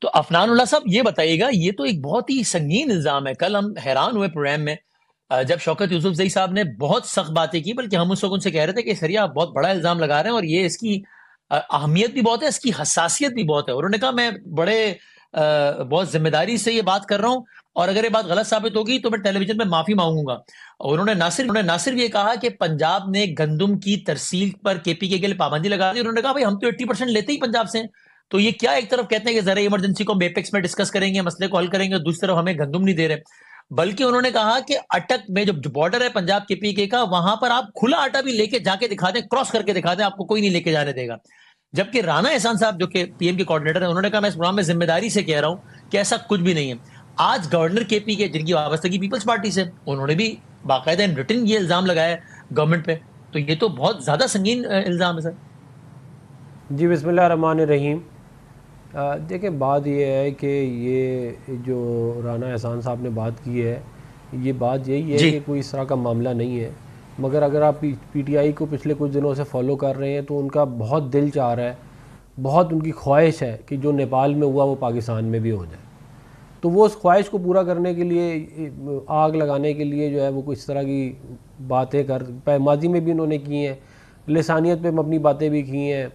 तो अफनानुल्लाह साहब ये बताइएगा, ये तो एक बहुत ही संगीन इल्जाम है। कल हम हैरान हुए प्रोग्राम में जब शौकत यूसुफजई साहब ने बहुत सख्त बातें की, बल्कि हम उस वक्त उनसे कह रहे थे कि सर आप बहुत बड़ा इल्जाम लगा रहे हैं और ये इसकी अहमियत भी बहुत है, इसकी हसासियत भी बहुत है। उन्होंने कहा मैं बहुत जिम्मेदारी से ये बात कर रहा हूं और अगर ये बात गलत साबित होगी तो मैं टेलीविजन में माफी मांगूंगा। और उन्होंने ना सिर्फ ये कहा कि पंजाब ने गंदुम की तरसील पर केपीके के लिए पाबंदी लगा दी, उन्होंने कहा भाई हम तो 80% लेते ही पंजाब से हैं। तो ये क्या, एक तरफ कहते हैं कि जरा इमरजेंसी को बेपेक्स में डिस्कस करेंगे, मसले को हल करेंगे, और दूसरी तरफ हमें गंदुम नहीं दे रहे। बल्कि उन्होंने कहा कि अटक में जो बॉर्डर है पंजाब के पीके का, वहां पर आप खुला आटा भी लेके जाके दिखा दें, क्रॉस करके दिखा दें, आपको कोई नहीं लेके जाने देगा। जबकि राना एहसान साहब जो कि पीएम के कोऑर्डिनेटर है, उन्होंने कहा मैं इस प्रोग्राम में जिम्मेदारी से कह रहा हूं कि ऐसा कुछ भी नहीं है। आज गवर्नर केपी के जिनकी वाबस्तगी पीपल्स पार्टी से, उन्होंने भी बाकायदा इन रिटन ये इल्जाम लगाया गवर्नमेंट पे। तो ये तो बहुत ज्यादा संगीन इल्जाम है सर। जी बिस्मिल्लाह रहमान रहीम। देखिए बात ये है कि ये जो राना एहसान साहब ने बात की है, ये बात यही है कि कोई इस तरह का मामला नहीं है। मगर अगर आप पीटीआई को पिछले कुछ दिनों से फॉलो कर रहे हैं तो उनका बहुत दिल चाह रहा है, बहुत उनकी ख्वाहिश है कि जो नेपाल में हुआ वो पाकिस्तान में भी हो जाए। तो वो उस ख्वाहिश को पूरा करने के लिए, आग लगाने के लिए जो है वो कुछ तरह की बातें माजी में भी इन्होंने की हैं, लिसानियत पे अपनी बातें भी की हैं,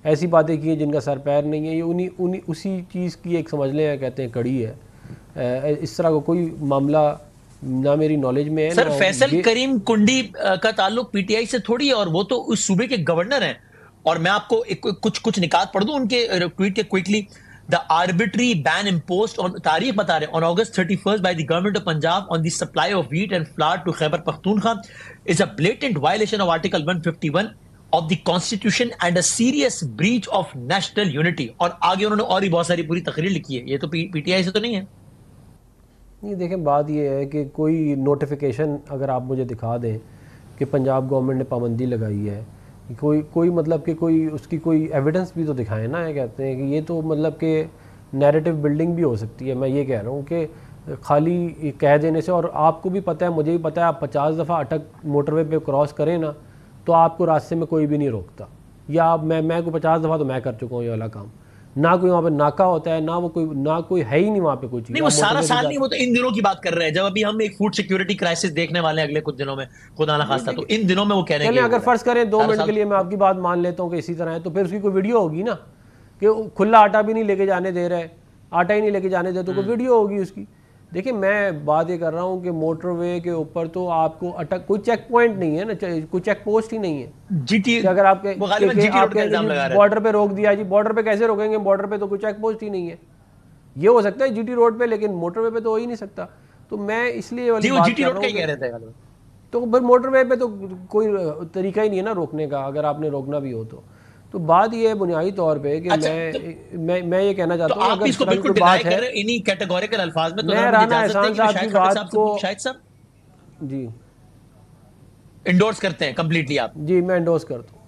ऐसी बातें की हैं जिनका सर पैर नहीं है। ये उन्हीं उसी चीज़ की एक समझ लें, कहते हैं कड़ी है। इस तरह का कोई मामला ना मेरी नॉलेज में है। सर फैसल करीम कुंडी का ताल्लुक पीटीआई से थोड़ी है, और वो तो उस सूबे के गवर्नर हैं। और मैं आपको कुछ निकात पढ़ दूं उनके ट्वीट के quickly. The arbitrary ban imposed on, तारीख बता रहे हैं, on August 31 by the government of Punjab on the supply of wheat and flour to Khyber Pakhtunkhwa is a blatant violation of article 151 of the constitution and a serious breach of national unity. और आगे उन्होंने और भी बहुत सारी पूरी तकरीर लिखी है। ये तो पीटीआई से तो नहीं है। नहीं देखें, बात ये है कि कोई नोटिफिकेशन अगर आप मुझे दिखा दें कि पंजाब गवर्नमेंट ने पाबंदी लगाई है, कोई मतलब कि कोई उसकी कोई एविडेंस भी तो दिखाएं ना। ये कहते हैं कि ये तो मतलब कि नैरेटिव बिल्डिंग भी हो सकती है। मैं ये कह रहा हूँ कि खाली कह देने से, और आपको भी पता है, मुझे भी पता है, आप 50 दफ़ा अटक मोटरवे पे क्रॉस करें ना तो आपको रास्ते में कोई भी नहीं रोकता। या आप मैं को 50 दफ़ा तो मैं कर चुका हूँ ये वाला काम। ना कोई वहाँ पे नाका होता है, ना कोई है ही नहीं वहाँ पे कोई चीज़। नहीं, वो सारा साल नहीं, वो तो इन दिनों की बात कर रहे हैं जब अभी हम एक फूड सिक्योरिटी क्राइसिस देखने वाले हैं अगले कुछ दिनों में, खुदा ना खास्ता। तो इन दिनों में वो कह रहे हैं अगर फर्ज करें 2 मिनट के लिए मैं आपकी बात मान लेता हूँ कि इसी तरह है, तो फिर उसकी कोई वीडियो होगी ना कि खुला आटा भी नहीं लेके जाने दे रहा है, आटा ही नहीं लेके जाने दे, तो कोई वीडियो होगी उसकी। देखिए मैं बात ये कर रहा हूँ कि मोटरवे के ऊपर तो आपको अटक, कोई चेक पॉइंट नहीं है ना, कोई चेक पोस्ट ही नहीं है। जीटी अगर आपके बॉर्डर पे रोक दिया जी, बॉर्डर पे कैसे रोकेंगे? बॉर्डर पे तो कोई चेक पोस्ट ही नहीं है। ये हो सकता है जीटी रोड पे, लेकिन मोटरवे पे तो हो ही नहीं सकता। तो मैं इसलिए वाली बात कर रहा हूँ, तो फिर मोटरवे पे तो कोई तरीका ही नहीं है ना रोकने का, अगर आपने रोकना भी हो तो बात ये है बुनियादी तौर पे कि मैं ये कहना चाहता हूँ, अगर इसको बिल्कुल बात है इन्हीं कैटेगोरिकल अल्फाज में, तो मैं राना एहसान साहब की बात को शायद साहब जी इंडोर्स करते हैं कंप्लीटली आप? जी मैं इंडोर्स करता हूँ।